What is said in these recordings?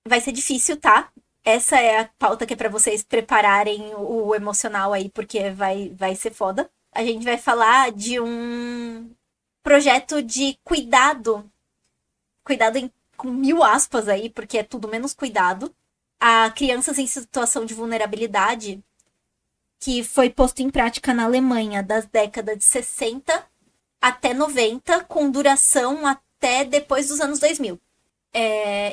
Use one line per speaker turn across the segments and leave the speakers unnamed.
Vai ser difícil, tá? Essa é a pauta que é pra vocês prepararem o emocional aí, porque vai ser foda. A gente vai falar de um projeto de cuidado, com mil aspas aí, porque é tudo menos cuidado, a crianças em situação de vulnerabilidade, que foi posto em prática na Alemanha das décadas de 60 até 90, com duração até depois dos anos 2000.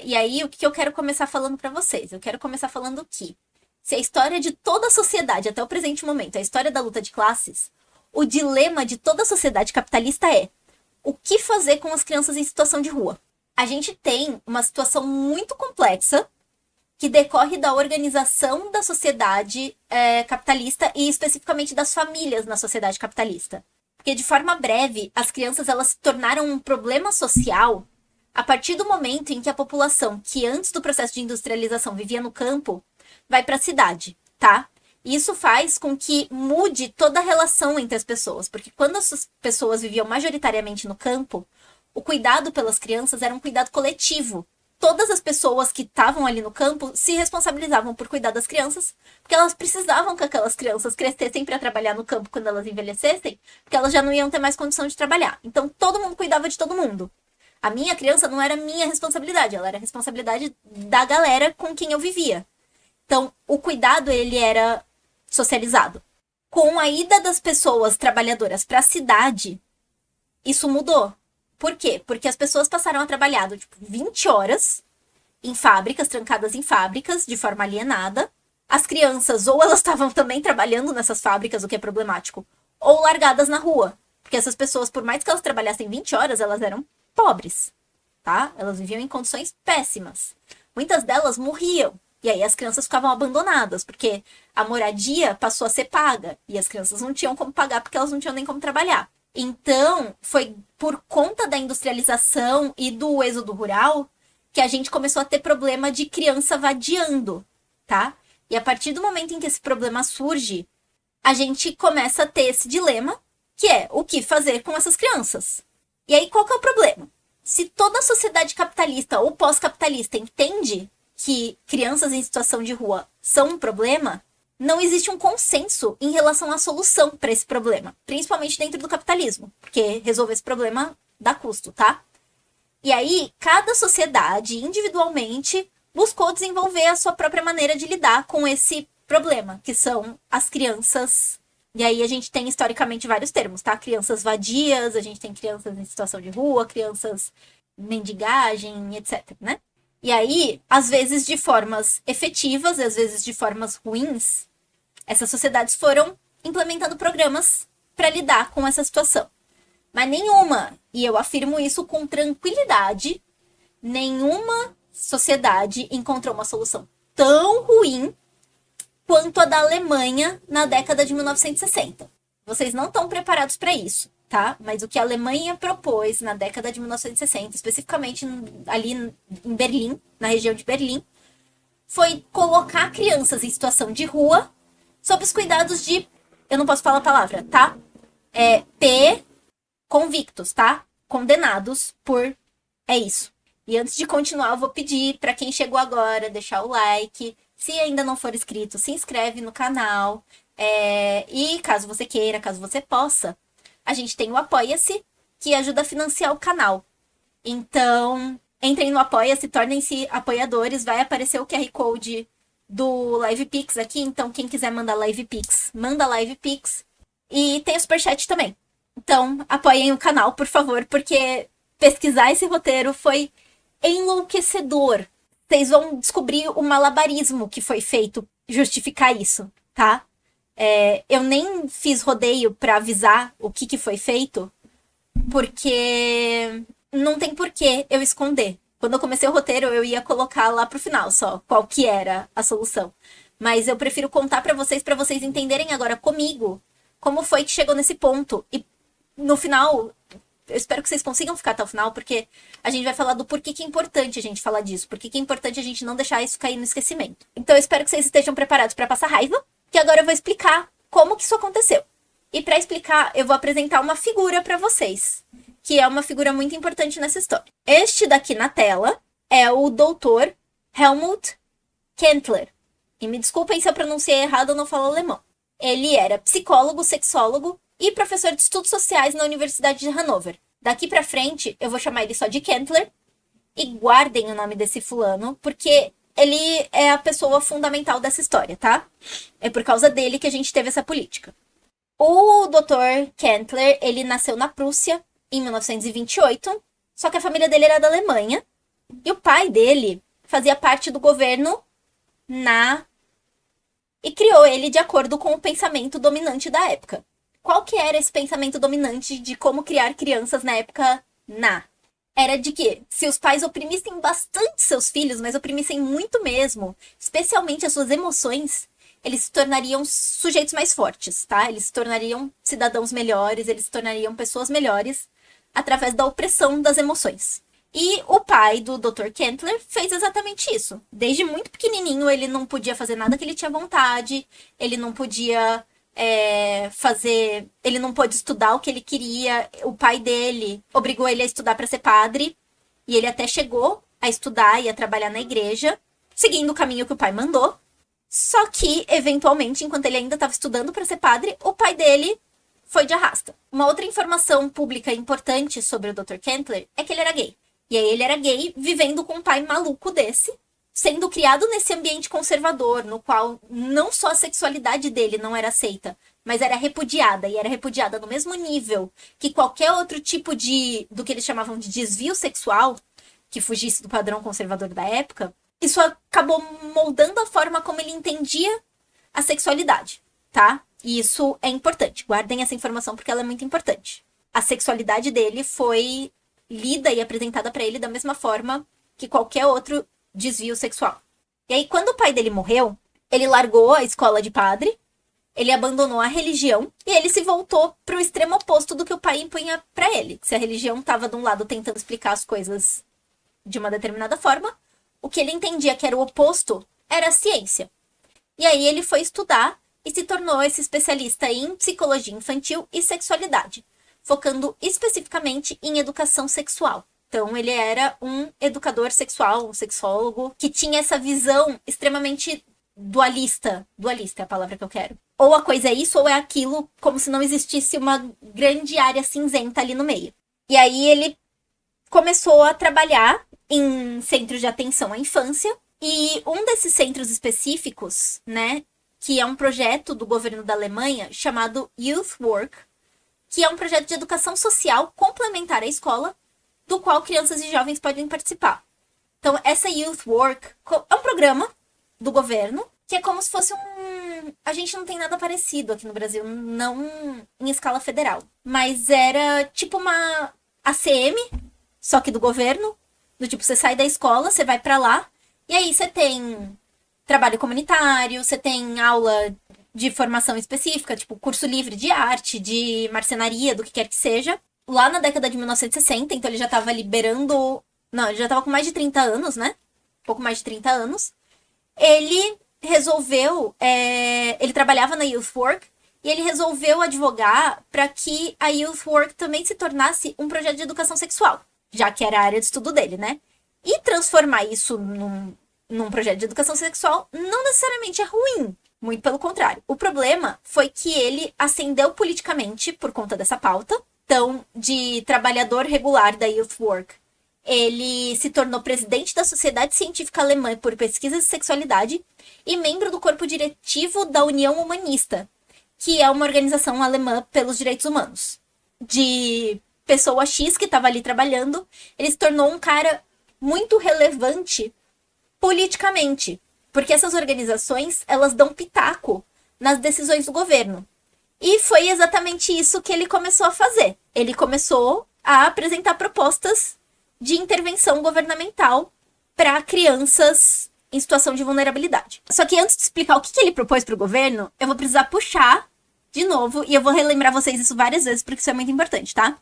E aí, o que eu quero começar falando para vocês? Eu quero começar falando que, se a história de toda a sociedade, até o presente momento, é a história da luta de classes, o dilema de toda a sociedade capitalista é: o que fazer com as crianças em situação de rua? A gente tem uma situação muito complexa que decorre da organização da sociedade capitalista e especificamente das famílias na sociedade capitalista. Porque, de forma breve, as crianças elas se tornaram um problema social a partir do momento em que a população, que antes do processo de industrialização vivia no campo, vai para a cidade, tá? Isso faz com que mude toda a relação entre as pessoas, porque quando as pessoas viviam majoritariamente no campo, o cuidado pelas crianças era um cuidado coletivo. Todas as pessoas que estavam ali no campo se responsabilizavam por cuidar das crianças, porque elas precisavam que aquelas crianças crescessem para trabalhar no campo quando elas envelhecessem, porque elas já não iam ter mais condição de trabalhar. Então todo mundo cuidava de todo mundo. A minha criança não era minha responsabilidade, ela era a responsabilidade da galera com quem eu vivia. Então, o cuidado, ele era socializado. Com a ida das pessoas trabalhadoras para a cidade, isso mudou. Por quê? Porque as pessoas passaram a trabalhar, tipo, 20 horas em fábricas, trancadas em fábricas, de forma alienada. As crianças, ou elas estavam também trabalhando nessas fábricas, o que é problemático, ou largadas na rua. Porque essas pessoas, por mais que elas trabalhassem 20 horas, elas eram pobres, tá? Elas viviam em condições péssimas. Muitas delas morriam. E aí as crianças ficavam abandonadas, porque a moradia passou a ser paga. E as crianças não tinham como pagar, porque elas não tinham nem como trabalhar. Então, foi por conta da industrialização e do êxodo rural que a gente começou a ter problema de criança vadiando, tá? E a partir do momento em que esse problema surge, a gente começa a ter esse dilema, que é o que fazer com essas crianças. E aí, qual que é o problema? Se toda a sociedade capitalista ou pós-capitalista entende que crianças em situação de rua são um problema, não existe um consenso em relação à solução para esse problema, principalmente dentro do capitalismo, porque resolver esse problema dá custo, tá? E aí, cada sociedade, individualmente, buscou desenvolver a sua própria maneira de lidar com esse problema, que são as crianças. E aí a gente tem historicamente vários termos, tá? Crianças vadias, a gente tem crianças em situação de rua, crianças mendigagem, etc, né? E aí, às vezes de formas efetivas e às vezes de formas ruins, essas sociedades foram implementando programas para lidar com essa situação. Mas nenhuma, e eu afirmo isso com tranquilidade, nenhuma sociedade encontrou uma solução tão ruim quanto a da Alemanha na década de 1960. Vocês não estão preparados para isso, tá? Mas o que a Alemanha propôs na década de 1960, especificamente ali em Berlim, na região de Berlim, foi colocar crianças em situação de rua sob os cuidados de... Eu não posso falar a palavra, tá? Convictos, tá? Condenados por... É isso. E antes de continuar, eu vou pedir para quem chegou agora deixar o like. Se ainda não for inscrito, se inscreve no canal. E caso você queira, caso você possa, a gente tem o Apoia-se, que ajuda a financiar o canal. Então, entrem no Apoia-se, tornem-se apoiadores. Vai aparecer o QR Code do LivePix aqui. Então, quem quiser mandar LivePix, manda LivePix. E tem o Superchat também. Então, apoiem o canal, por favor, porque pesquisar esse roteiro foi enlouquecedor. Vocês vão descobrir o malabarismo que foi feito justificar isso, tá? Eu nem fiz rodeio pra avisar o que foi feito, porque não tem porquê eu esconder. Quando eu comecei o roteiro, eu ia colocar lá pro final só qual que era a solução. Mas eu prefiro contar pra vocês entenderem agora comigo como foi que chegou nesse ponto. E no final, eu espero que vocês consigam ficar até o final, porque a gente vai falar do porquê que é importante a gente falar disso, porquê que é importante a gente não deixar isso cair no esquecimento. Então eu espero que vocês estejam preparados para passar raiva, que agora eu vou explicar como que isso aconteceu. E para explicar, eu vou apresentar uma figura para vocês, que é uma figura muito importante nessa história. Este daqui na tela é o doutor Helmut Kentler. E me desculpem se eu pronunciei errado, eu não falo alemão. Ele era psicólogo, sexólogo e professor de estudos sociais na Universidade de Hannover. Daqui pra frente, eu vou chamar ele só de Kentler. E guardem o nome desse fulano, porque ele é a pessoa fundamental dessa história, tá? É por causa dele que a gente teve essa política. O Dr. Kentler, ele nasceu na Prússia em 1928, só que a família dele era da Alemanha. E o pai dele fazia parte do governo e criou ele de acordo com o pensamento dominante da época. Qual que era esse pensamento dominante de como criar crianças na época Era de que, se os pais oprimissem bastante seus filhos, mas oprimissem muito mesmo, especialmente as suas emoções, eles se tornariam sujeitos mais fortes, tá? Eles se tornariam cidadãos melhores, eles se tornariam pessoas melhores através da opressão das emoções. E o pai do Dr. Kentler fez exatamente isso. Desde muito pequenininho, ele não podia fazer nada que ele tinha vontade, ele não podia ele não pôde estudar o que ele queria. O pai dele obrigou ele a estudar para ser padre, e ele até chegou a estudar e a trabalhar na igreja, seguindo o caminho que o pai mandou. Só que, eventualmente, enquanto ele ainda estava estudando para ser padre, o pai dele foi de arrasta. Uma outra informação pública importante sobre o Dr. Kentler é que ele era gay. E aí ele era gay, vivendo com um pai maluco desse, sendo criado nesse ambiente conservador, no qual não só a sexualidade dele não era aceita, mas era repudiada, e era repudiada no mesmo nível que qualquer outro tipo do que eles chamavam de desvio sexual, que fugisse do padrão conservador da época. Isso acabou moldando a forma como ele entendia a sexualidade, tá? E isso é importante. Guardem essa informação porque ela é muito importante. A sexualidade dele foi lida e apresentada para ele da mesma forma que qualquer outro desvio sexual. E aí, quando o pai dele morreu, ele largou a escola de padre, ele abandonou a religião e ele se voltou para o extremo oposto do que o pai impunha para ele. Se a religião estava de um lado tentando explicar as coisas de uma determinada forma, o que ele entendia que era o oposto era a ciência. E aí ele foi estudar e se tornou esse especialista em psicologia infantil e sexualidade, focando especificamente em educação sexual. Então, ele era um educador sexual, um sexólogo, que tinha essa visão extremamente dualista. Dualista é a palavra que eu quero. Ou a coisa é isso, ou é aquilo, como se não existisse uma grande área cinzenta ali no meio. E aí ele começou a trabalhar em centros de atenção à infância, e um desses centros específicos, né, que é um projeto do governo da Alemanha chamado Youth Work, que é um projeto de educação social complementar à escola, do qual crianças e jovens podem participar. Então, essa Youth Work é um programa do governo, que é como se fosse A gente não tem nada parecido aqui no Brasil, não em escala federal. Mas era tipo uma ACM, só que do governo. Do tipo, você sai da escola, você vai pra lá, e aí você tem trabalho comunitário, você tem aula de formação específica, tipo curso livre de arte, de marcenaria, do que quer que seja. Lá na década de 1960, então ele já tava liberando... Não, ele já tava com mais de 30 anos, né? Um pouco mais de 30 anos. Ele resolveu... Ele trabalhava na Youth Work, e ele resolveu advogar para que a Youth Work também se tornasse um projeto de educação sexual, já que era a área de estudo dele, né? E transformar isso num projeto de educação sexual não necessariamente é ruim. Muito pelo contrário. O problema foi que ele ascendeu politicamente por conta dessa pauta. Então, de trabalhador regular da Youth Work, ele se tornou presidente da Sociedade Científica Alemã por Pesquisa de Sexualidade e membro do corpo diretivo da União Humanista, que é uma organização alemã pelos direitos humanos. De pessoa X que estava ali trabalhando, ele se tornou um cara muito relevante politicamente, porque essas organizações, elas dão pitaco nas decisões do governo. E foi exatamente isso que ele começou a fazer. Ele começou a apresentar propostas de intervenção governamental para crianças em situação de vulnerabilidade. Só que antes de explicar o que ele propôs para o governo, eu vou precisar puxar de novo, e eu vou relembrar vocês isso várias vezes, porque isso é muito importante, tá?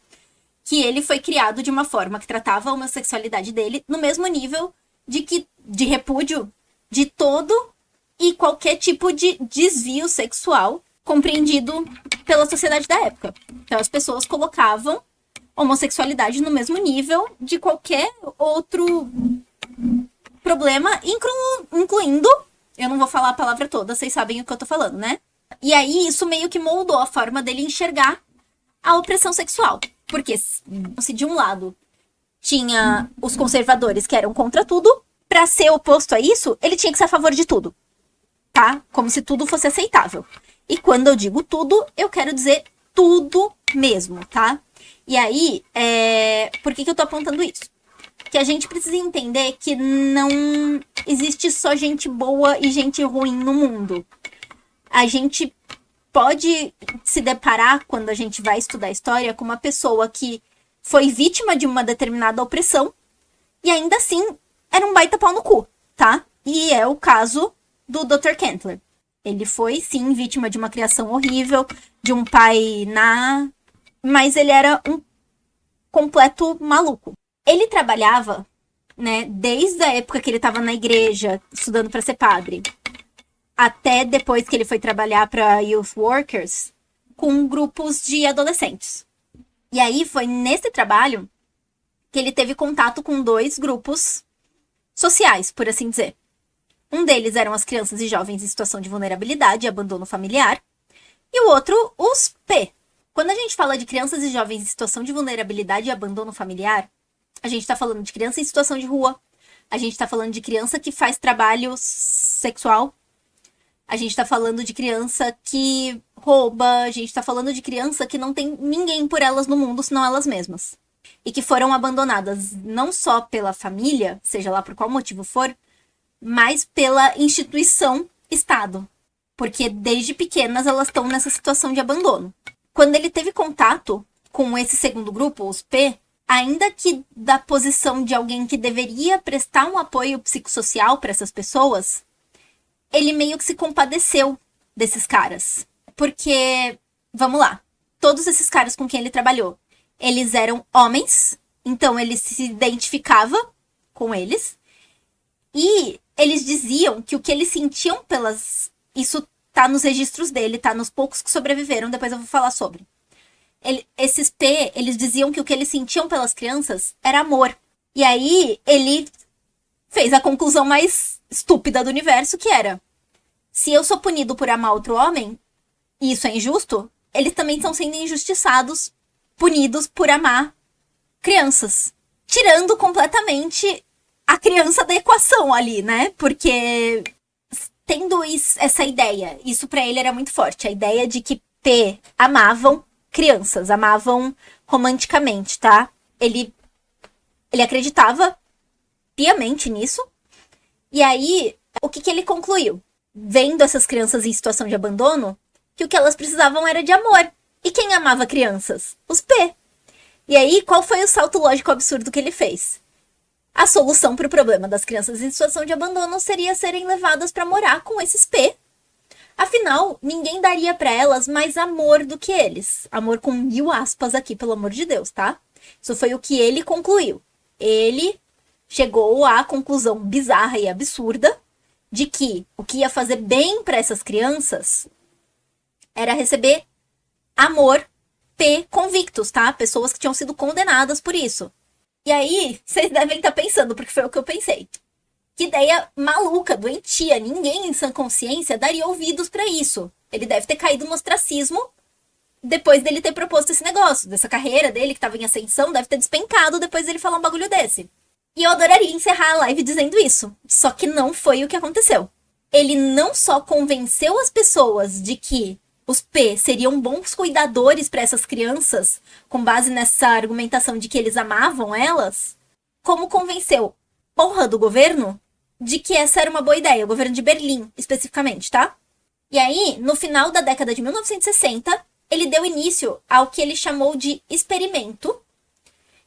Que ele foi criado de uma forma que tratava a homossexualidade dele no mesmo nível de repúdio de todo e qualquer tipo de desvio sexual compreendido pela sociedade da época. Então as pessoas colocavam homossexualidade no mesmo nível de qualquer outro problema, incluindo, eu não vou falar a palavra toda, vocês sabem o que eu tô falando, né? E aí, isso meio que moldou a forma dele enxergar a opressão sexual. Porque se de um lado tinha os conservadores que eram contra tudo, pra ser oposto a isso, ele tinha que ser a favor de tudo, tá? Como se tudo fosse aceitável. E quando eu digo tudo, eu quero dizer tudo mesmo, tá? E aí, por que eu tô apontando isso? Que a gente precisa entender que não existe só gente boa e gente ruim no mundo. A gente pode se deparar, quando a gente vai estudar história, com uma pessoa que foi vítima de uma determinada opressão e ainda assim era um baita pau no cu, tá? E é o caso do Dr. Kentler. Ele foi, sim, vítima de uma criação horrível, de um pai mas ele era um completo maluco. Ele trabalhava, né, desde a época que ele estava na igreja, estudando para ser padre, até depois que ele foi trabalhar para Youth Workers, com grupos de adolescentes. E aí foi nesse trabalho que ele teve contato com 2 grupos sociais, por assim dizer. Um deles eram as crianças e jovens em situação de vulnerabilidade e abandono familiar, e o outro, os P. Quando a gente fala de crianças e jovens em situação de vulnerabilidade e abandono familiar, a gente tá falando de criança em situação de rua, a gente tá falando de criança que faz trabalho sexual, a gente tá falando de criança que rouba, a gente tá falando de criança que não tem ninguém por elas no mundo, senão elas mesmas. E que foram abandonadas não só pela família, seja lá por qual motivo for, mas pela instituição Estado. Porque desde pequenas elas estão nessa situação de abandono. Quando ele teve contato com esse segundo grupo, os P, ainda que da posição de alguém que deveria prestar um apoio psicossocial para essas pessoas, ele meio que se compadeceu desses caras. Porque, vamos lá, todos esses caras com quem ele trabalhou, eles eram homens, então ele se identificava com eles, e eles diziam que o que eles sentiam pelas... Isso tá nos registros dele, tá nos poucos que sobreviveram, depois eu vou falar sobre. Esses P, eles diziam que o que eles sentiam pelas crianças era amor. E aí, ele fez a conclusão mais estúpida do universo, que era: se eu sou punido por amar outro homem, e isso é injusto, eles também estão sendo injustiçados, punidos por amar crianças. Tirando completamente a criança da equação ali, né? Porque tendo essa ideia, isso pra ele era muito forte, a ideia de que P amavam crianças, amavam romanticamente, tá? Ele acreditava piamente nisso. E aí, o que ele concluiu? Vendo essas crianças em situação de abandono, que o que elas precisavam era de amor. E quem amava crianças? Os P. E aí, qual foi o salto lógico absurdo que ele fez? A solução para o problema das crianças em situação de abandono seria serem levadas para morar com esses P. Afinal, ninguém daria para elas mais amor do que eles. Amor com 1000 aspas aqui, pelo amor de Deus, tá? Isso foi o que ele concluiu. Ele chegou à conclusão bizarra e absurda de que o que ia fazer bem para essas crianças era receber amor P convictos, tá? Pessoas que tinham sido condenadas por isso. E aí, vocês devem estar pensando, porque foi o que eu pensei. Que ideia maluca, doentia. Ninguém em sã consciência daria ouvidos pra isso. Ele deve ter caído no ostracismo depois dele ter proposto esse negócio. Dessa carreira dele, que tava em ascensão, deve ter despencado depois dele falar um bagulho desse. E eu adoraria encerrar a live dizendo isso. Só que não foi o que aconteceu. Ele não só convenceu as pessoas de que os P seriam bons cuidadores para essas crianças, com base nessa argumentação de que eles amavam elas, como convenceu porra do governo de que essa era uma boa ideia, o governo de Berlim, especificamente, tá? E aí, no final da década de 1960, ele deu início ao que ele chamou de experimento,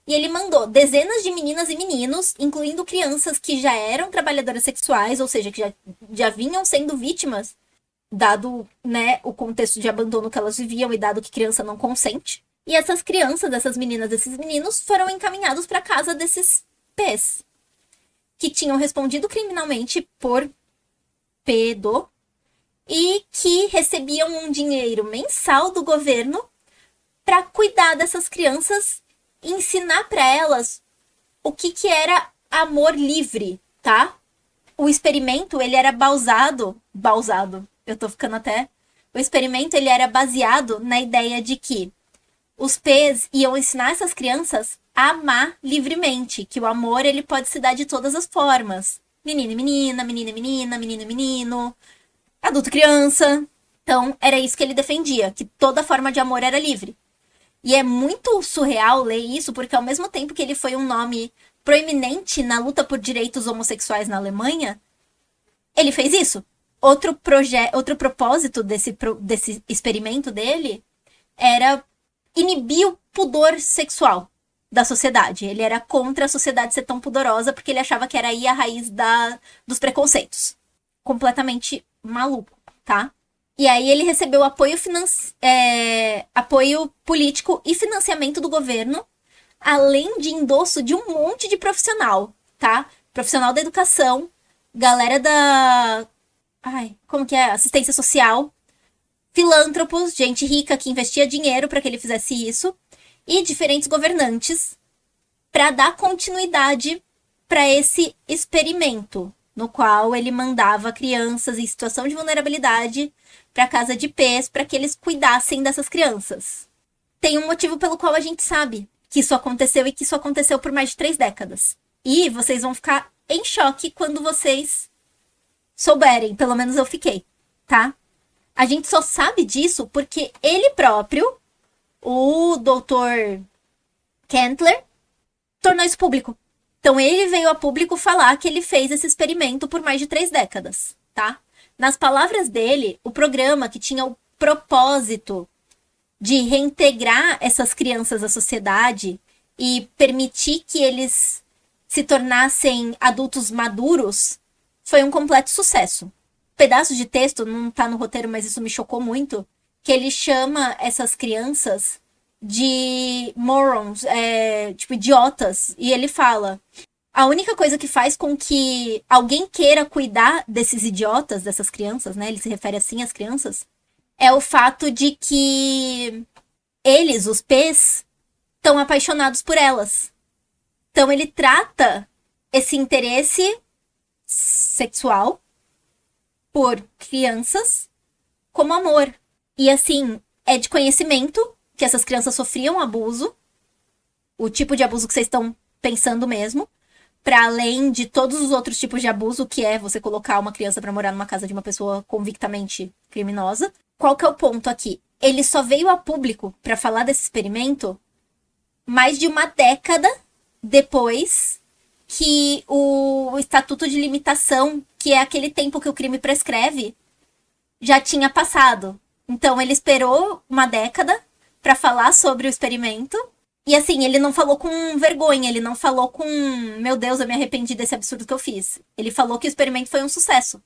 e ele mandou dezenas de meninas e meninos, incluindo crianças que já eram trabalhadoras sexuais, ou seja, que já vinham sendo vítimas, dado, né, o contexto de abandono que elas viviam e dado que criança não consente. E essas crianças, essas meninas, esses meninos foram encaminhados para casa desses P's, que tinham respondido criminalmente por pedo e que recebiam um dinheiro mensal do governo para cuidar dessas crianças e ensinar para elas o que era amor livre, tá? o experimento, ele era bausado, eu tô ficando até... O experimento, ele era baseado na ideia de que os P's iam ensinar essas crianças a amar livremente, que o amor, ele pode se dar de todas as formas. Menino e menina, menina e menina, menino e menino, adulto e criança. Então, era isso que ele defendia, que toda forma de amor era livre. E é muito surreal ler isso, porque ao mesmo tempo que ele foi um nome proeminente na luta por direitos homossexuais na Alemanha, ele fez isso. Outro propósito desse experimento dele era inibir o pudor sexual da sociedade. Ele era contra a sociedade ser tão pudorosa, porque ele achava que era aí a raiz dos preconceitos. Completamente maluco, tá? E aí ele recebeu apoio político e financiamento do governo, além de endosso de um monte de profissional, tá? Profissional da educação, galera da... como que é? Assistência social, filântropos, gente rica que investia dinheiro para que ele fizesse isso, e diferentes governantes para dar continuidade para esse experimento, no qual ele mandava crianças em situação de vulnerabilidade para casa de P's para que eles cuidassem dessas crianças. Tem um motivo pelo qual a gente sabe que isso aconteceu e que isso aconteceu por mais de 3 décadas. E vocês vão ficar em choque quando vocês souberem, pelo menos eu fiquei, tá? A gente só sabe disso porque ele próprio, o Dr. Kentler, tornou isso público. Então ele veio a público falar que ele fez esse experimento por mais de 3 décadas, tá? Nas palavras dele, o programa que tinha o propósito de reintegrar essas crianças à sociedade e permitir que eles se tornassem adultos maduros foi um completo sucesso. Pedaço de texto, não tá no roteiro, mas isso me chocou muito, que ele chama essas crianças de morons, tipo, idiotas. E ele fala, a única coisa que faz com que alguém queira cuidar desses idiotas, dessas crianças, né? Ele se refere assim às crianças, é o fato de que eles, os P's, estão apaixonados por elas. Então ele trata esse interesse sexual por crianças como amor. E assim, é de conhecimento que essas crianças sofriam abuso, o tipo de abuso que vocês estão pensando mesmo, para além de todos os outros tipos de abuso, que é você colocar uma criança para morar numa casa de uma pessoa convictamente criminosa. Qual que é o ponto aqui? Ele só veio a público para falar desse experimento mais de uma década depois que o Estatuto de Limitação, que é aquele tempo que o crime prescreve, já tinha passado. Então ele esperou uma década para falar sobre o experimento. E assim, ele não falou com vergonha, ele não falou com, meu Deus, eu me arrependi desse absurdo que eu fiz. Ele falou que o experimento foi um sucesso.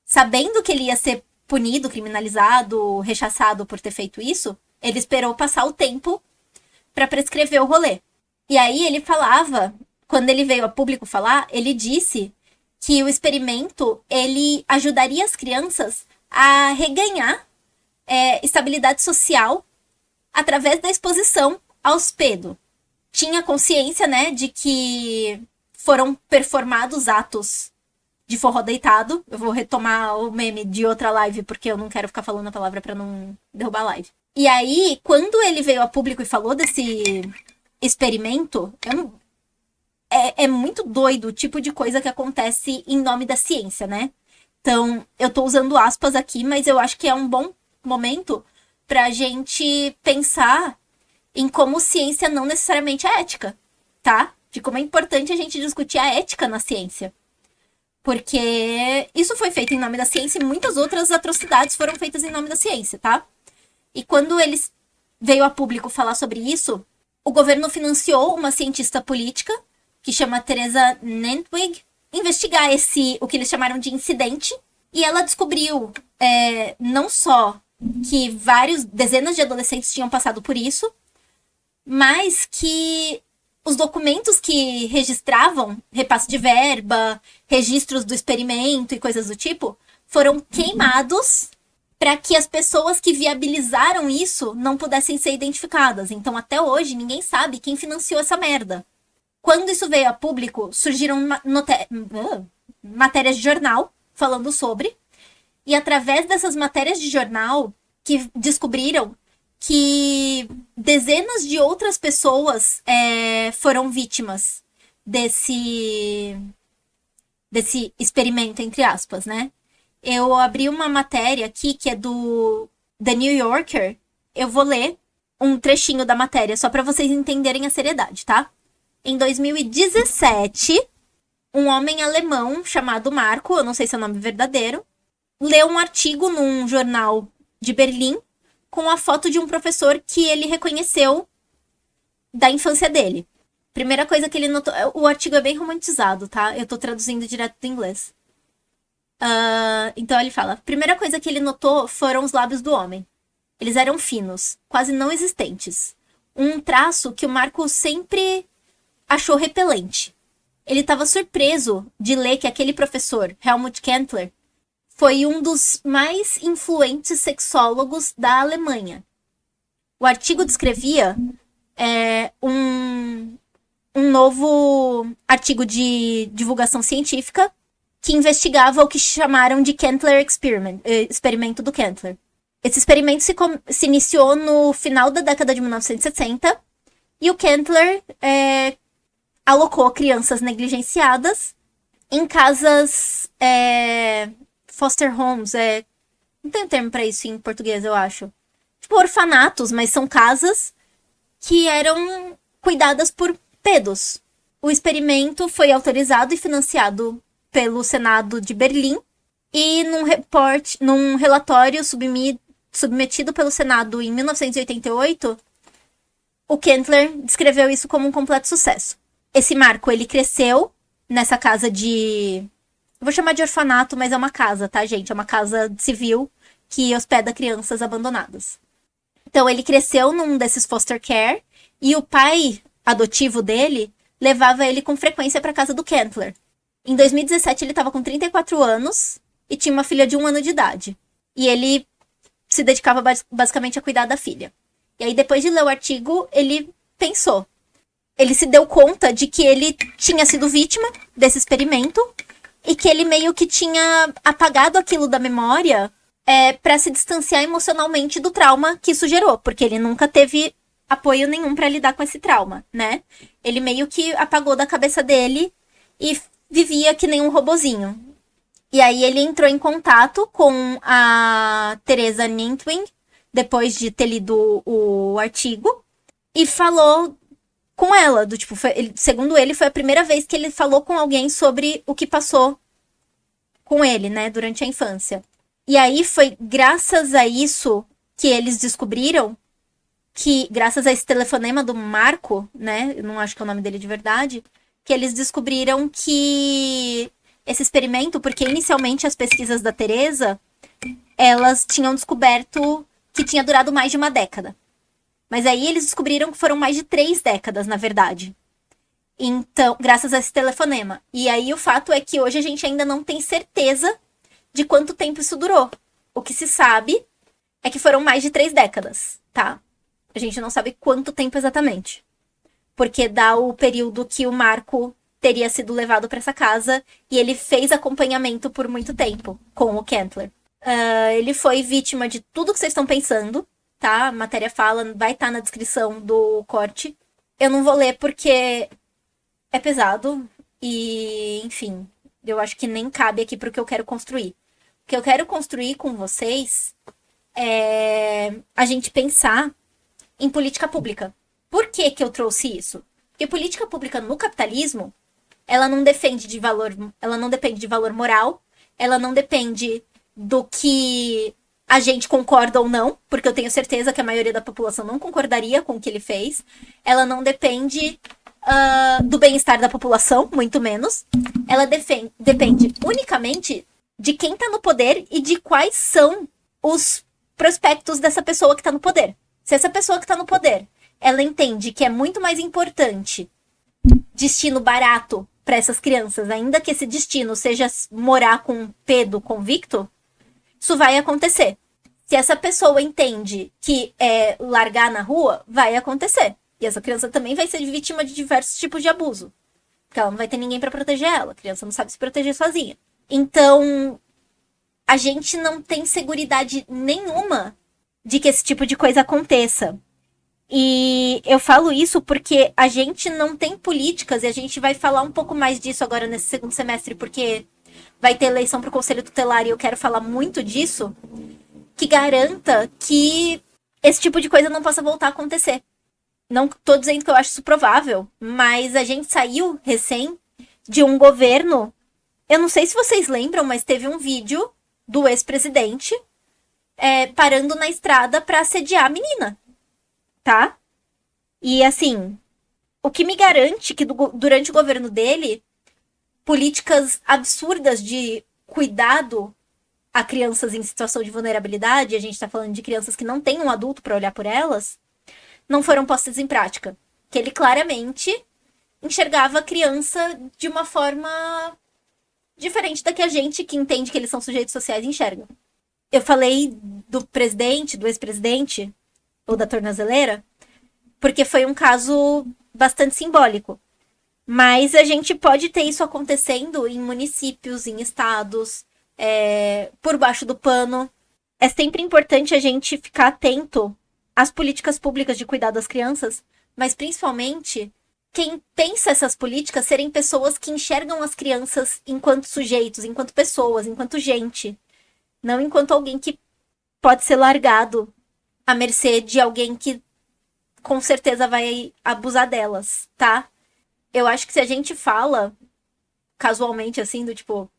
Sabendo que ele ia ser punido, criminalizado, rechaçado por ter feito isso, ele esperou passar o tempo para prescrever o rolê. E aí ele falava, quando ele veio a público falar, ele disse que o experimento, ele ajudaria as crianças a reganhar estabilidade social através da exposição aos pedos. Tinha consciência, né, de que foram performados atos de forró deitado. Eu vou retomar o meme de outra live, porque eu não quero ficar falando a palavra pra não derrubar a live. E aí, quando ele veio a público e falou desse experimento, é muito doido o tipo de coisa que acontece em nome da ciência, né? Então, eu tô usando aspas aqui, mas eu acho que é um bom momento pra gente pensar em como ciência não necessariamente é ética, tá? De como é importante a gente discutir a ética na ciência. Porque isso foi feito em nome da ciência e muitas outras atrocidades foram feitas em nome da ciência, tá? E quando eles veio a público falar sobre isso, o governo financiou uma cientista política, que chama Teresa Nentwig, investigar o que eles chamaram de incidente. E ela descobriu não só que dezenas de adolescentes tinham passado por isso, mas que os documentos que registravam repasse de verba, registros do experimento e coisas do tipo, foram queimados para que as pessoas que viabilizaram isso não pudessem ser identificadas. Então, até hoje, ninguém sabe quem financiou essa merda. Quando isso veio a público, surgiram matérias de jornal falando sobre. E através dessas matérias de jornal que descobriram que dezenas de outras pessoas foram vítimas desse experimento, entre aspas, né? Eu abri uma matéria aqui que é do The New Yorker. Eu vou ler um trechinho da matéria só para vocês entenderem a seriedade, tá? Em 2017, um homem alemão chamado Marco, eu não sei se é o nome verdadeiro, leu um artigo num jornal de Berlim com a foto de um professor que ele reconheceu da infância dele. Primeira coisa que ele notou... O artigo é bem romantizado, tá? Eu tô traduzindo direto do inglês. Então ele fala... Primeira coisa que ele notou foram os lábios do homem. Eles eram finos, quase não existentes. Um traço que o Marco sempre achou repelente. Ele estava surpreso de ler que aquele professor, Helmut Kentler, foi um dos mais influentes sexólogos da Alemanha. O artigo descrevia um novo artigo de divulgação científica que investigava o que chamaram de Kentler Experiment, experimento do Kentler. Esse experimento se iniciou no final da década de 1960 e o Kentler alocou crianças negligenciadas em casas foster homes, não tem um termo pra isso em português, eu acho. Tipo orfanatos, mas são casas que eram cuidadas por pedos. O experimento foi autorizado e financiado pelo Senado de Berlim e num relatório submetido pelo Senado em 1988, o Kentler descreveu isso como um completo sucesso. Esse Marco, ele cresceu nessa casa de... Eu vou chamar de orfanato, mas é uma casa, tá, gente? É uma casa civil que hospeda crianças abandonadas. Então, ele cresceu num desses foster care e o pai adotivo dele levava ele com frequência para casa do Kentler. Em 2017, ele estava com 34 anos e tinha uma filha de 1 ano de idade. E ele se dedicava basicamente a cuidar da filha. E aí, depois de ler o artigo, ele pensou. Ele se deu conta de que ele tinha sido vítima desse experimento e que ele meio que tinha apagado aquilo da memória para se distanciar emocionalmente do trauma que isso gerou, porque ele nunca teve apoio nenhum para lidar com esse trauma, né? Ele meio que apagou da cabeça dele e vivia que nem um robozinho. E aí ele entrou em contato com a Teresa Nintwing, depois de ter lido o artigo, e falou com ela, segundo ele, foi a primeira vez que ele falou com alguém sobre o que passou com ele, né, durante a infância. E aí foi graças a isso que eles descobriram que, graças a esse telefonema do Marco, né, eu não acho que é o nome dele de verdade, que eles descobriram que esse experimento, porque inicialmente as pesquisas da Teresa, elas tinham descoberto que tinha durado mais de uma década. Mas aí eles descobriram que foram mais de 3 décadas, na verdade. Então, graças a esse telefonema. E aí o fato é que hoje a gente ainda não tem certeza de quanto tempo isso durou. O que se sabe é que foram mais de 3 décadas, tá? A gente não sabe quanto tempo exatamente. Porque dá o período que o Marco teria sido levado para essa casa e ele fez acompanhamento por muito tempo com o Kentler. Ele foi vítima de tudo que vocês estão pensando, tá? A matéria fala, vai estar na descrição do corte. Eu não vou ler porque é pesado e, enfim, eu acho que nem cabe aqui pro que eu quero construir. O que eu quero construir com vocês é a gente pensar em política pública. Por que eu trouxe isso? Porque política pública no capitalismo, ela não depende de valor moral, ela não depende do que a gente concorda ou não, porque eu tenho certeza que a maioria da população não concordaria com o que ele fez. Ela não depende do bem-estar da população, muito menos. Ela depende unicamente de quem tá no poder e de quais são os prospectos dessa pessoa que tá no poder. Se essa pessoa que tá no poder, ela entende que é muito mais importante destino barato para essas crianças, ainda que esse destino seja morar com um pedo convicto, isso vai acontecer. Se essa pessoa entende que é largar na rua, vai acontecer. E essa criança também vai ser vítima de diversos tipos de abuso. Porque ela não vai ter ninguém pra proteger ela. A criança não sabe se proteger sozinha. Então, a gente não tem seguridade nenhuma de que esse tipo de coisa aconteça. E eu falo isso porque a gente não tem políticas, e a gente vai falar um pouco mais disso agora nesse segundo semestre, porque vai ter eleição para o Conselho Tutelar e eu quero falar muito disso, que garanta que esse tipo de coisa não possa voltar a acontecer. Não tô dizendo que eu acho isso provável, mas a gente saiu recém de um governo. Eu não sei se vocês lembram, mas teve um vídeo do ex-presidente parando na estrada para assediar a menina, tá? E assim, o que me garante que durante o governo dele, políticas absurdas de cuidado a crianças em situação de vulnerabilidade, a gente tá falando de crianças que não têm um adulto para olhar por elas, não foram postas em prática. Que ele claramente enxergava a criança de uma forma diferente da que a gente, que entende que eles são sujeitos sociais, enxerga. Eu falei do presidente, do ex-presidente, ou da tornozeleira, porque foi um caso bastante simbólico. Mas a gente pode ter isso acontecendo em municípios, em estados, por baixo do pano. É sempre importante a gente ficar atento às políticas públicas de cuidar das crianças, mas principalmente quem pensa essas políticas serem pessoas que enxergam as crianças enquanto sujeitos, enquanto pessoas, enquanto gente. Não enquanto alguém que pode ser largado à mercê de alguém que com certeza vai abusar delas, tá? Eu acho que se a gente fala casualmente assim, do tipo,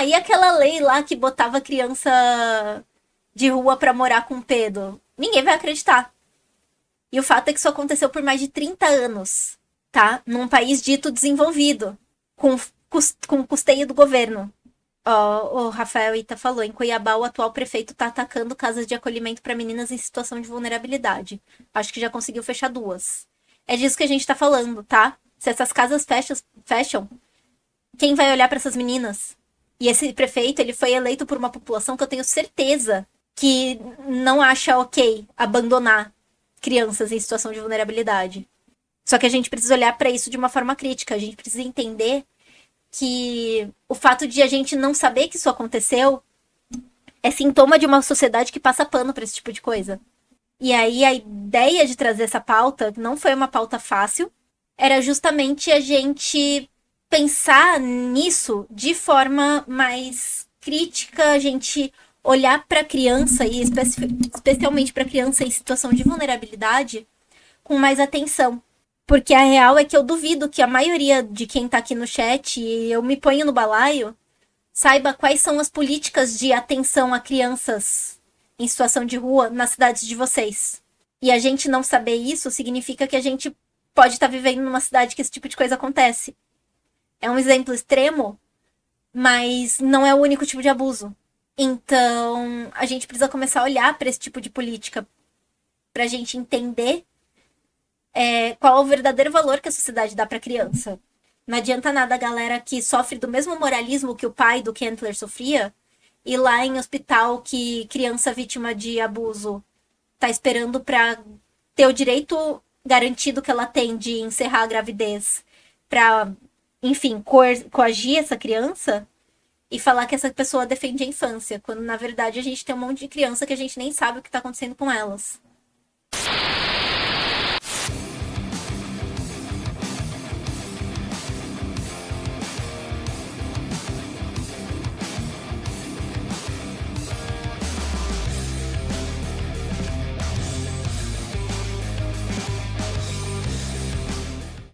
e aquela lei lá que botava criança de rua pra morar com pedo? Ninguém vai acreditar. E o fato é que isso aconteceu por mais de 30 anos, tá? Num país dito desenvolvido, com custeio do governo. O Rafael Ita falou, em Cuiabá o atual prefeito tá atacando casas de acolhimento para meninas em situação de vulnerabilidade. Acho que já conseguiu fechar 2. É disso que a gente tá falando, tá? Se essas casas fecham, quem vai olhar para essas meninas? E esse prefeito, ele foi eleito por uma população que eu tenho certeza que não acha ok abandonar crianças em situação de vulnerabilidade. Só que a gente precisa olhar para isso de uma forma crítica. A gente precisa entender que o fato de a gente não saber que isso aconteceu é sintoma de uma sociedade que passa pano pra esse tipo de coisa. E aí a ideia de trazer essa pauta, não foi uma pauta fácil, era justamente a gente pensar nisso de forma mais crítica, a gente olhar pra criança, e especialmente pra criança em situação de vulnerabilidade, com mais atenção. Porque a real é que eu duvido que a maioria de quem tá aqui no chat, e eu me ponho no balaio, saiba quais são as políticas de atenção a crianças em situação de rua nas cidades de vocês. E a gente não saber isso significa que a gente pode estar vivendo numa cidade que esse tipo de coisa acontece. É um exemplo extremo, mas não é o único tipo de abuso. Então, a gente precisa começar a olhar para esse tipo de política pra gente entender qual é o verdadeiro valor que a sociedade dá pra criança. Não adianta nada a galera que sofre do mesmo moralismo que o pai do Kentler sofria, ir lá em hospital que criança vítima de abuso tá esperando pra ter o direito garantido que ela tem de encerrar a gravidez, pra, enfim, coagir essa criança e falar que essa pessoa defende a infância, quando na verdade a gente tem um monte de criança que a gente nem sabe o que tá acontecendo com elas.